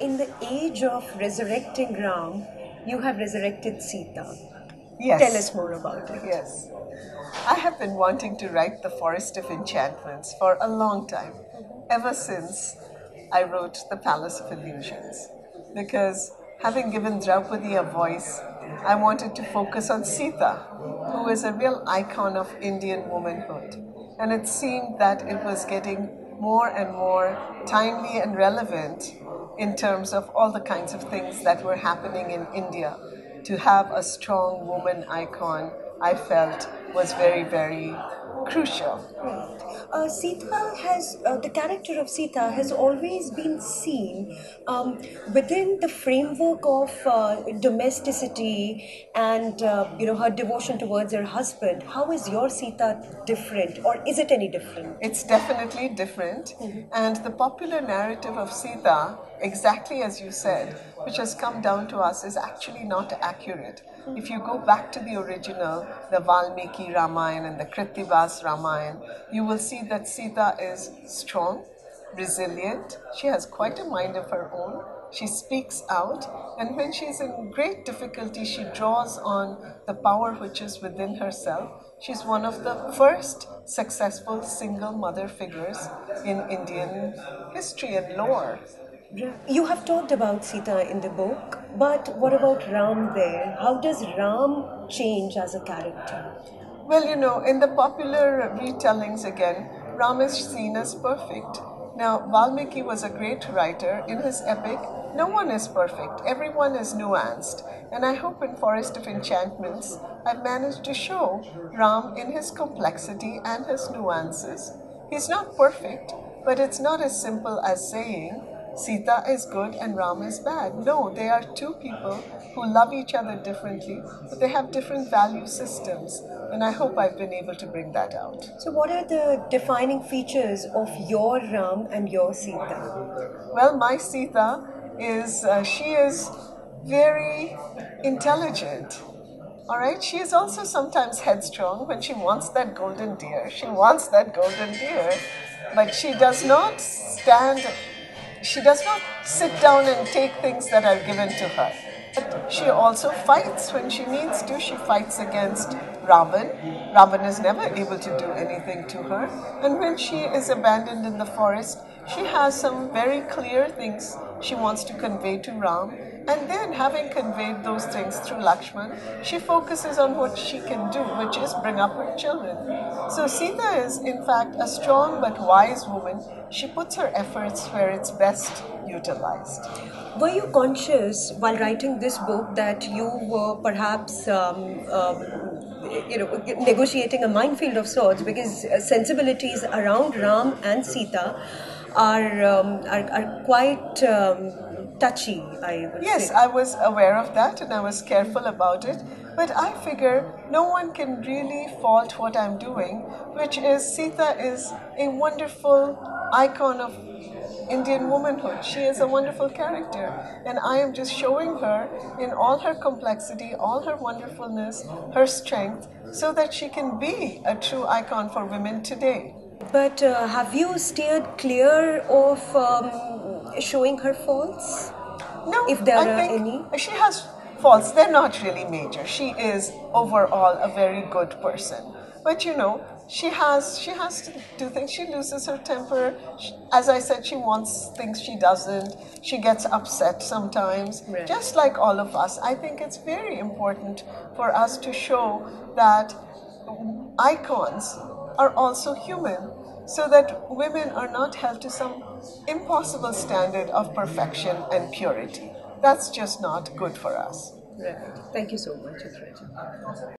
In the age of resurrecting Ram, you have resurrected Sita. Tell Yes, us more about it. yes. I have been wanting to write The Forest of Enchantments for a long time, ever since I wrote The Palace of Illusions. Because having given Draupadi a voice, I wanted to focus on Sita, who is a real icon of Indian womanhood. And it seemed that it was getting more and more timely and relevant in terms of all the kinds of things that were happening in India. To have a strong woman icon, I felt was very, very crucial. The character of Sita has always been seen within the framework of domesticity and her devotion towards her husband. How is your Sita different, or is it any different? It's definitely different, and the popular narrative of Sita, exactly as you said, which has come down to us, is actually not accurate. If you go back to the original, the Valmiki Ramayana and the Krittivas Ramayana, you will see that Sita is strong, resilient. She has quite a mind of her own. She speaks out, and when she's in great difficulty, she draws on the power which is within herself. She's one of the first successful single mother figures in Indian history and lore. You have talked about Sita in the book, but what about Ram there? How does Ram change as a character? Well, in the popular retellings again, Ram is seen as perfect. Now, Valmiki was a great writer. In his epic, no one is perfect, everyone is nuanced. And I hope in Forest of Enchantments, I've managed to show Ram in his complexity and his nuances. He's not perfect, but it's not as simple as saying Sita is good and Ram is bad. No, they are two people who love each other differently, but they have different value systems. And I hope I've been able to bring that out. So, what are the defining features of your Ram and your Sita? Well, my Sita she is very intelligent. All right, she is also sometimes headstrong when she wants that golden deer. She wants that golden deer, but she does not sit down and take things that are given to her. But she also fights when she needs to. She fights against Ravan. Ravan is never able to do anything to her. And when she is abandoned in the forest, she has some very clear things she wants to convey to Ram. And then, having conveyed those things through Lakshman, she focuses on what she can do, which is bring up her children. So Sita is, in fact, a strong but wise woman. She puts her efforts where it's best utilized. Were you conscious while writing this book that you were perhaps negotiating a minefield of sorts, because sensibilities around Ram and Sita are quite touchy, I would Yes, say. I was aware of that and I was careful about it. But I figure no one can really fault what I'm doing, which is Sita is a wonderful icon of Indian womanhood. She is a wonderful character, and I am just showing her in all her complexity, all her wonderfulness, her strength, so that she can be a true icon for women today. But have you steered clear of showing her faults, No, if there I are think any? she has faults. They're not really major. She is overall a very good person. But she has to do things. She loses her temper. As I said, she wants things she doesn't. She gets upset sometimes, Right. just like all of us. I think it's very important for us to show that icons are also human, so that women are not held to some impossible standard of perfection and purity. That's just not good for us. Right. Thank you so much, Chitra.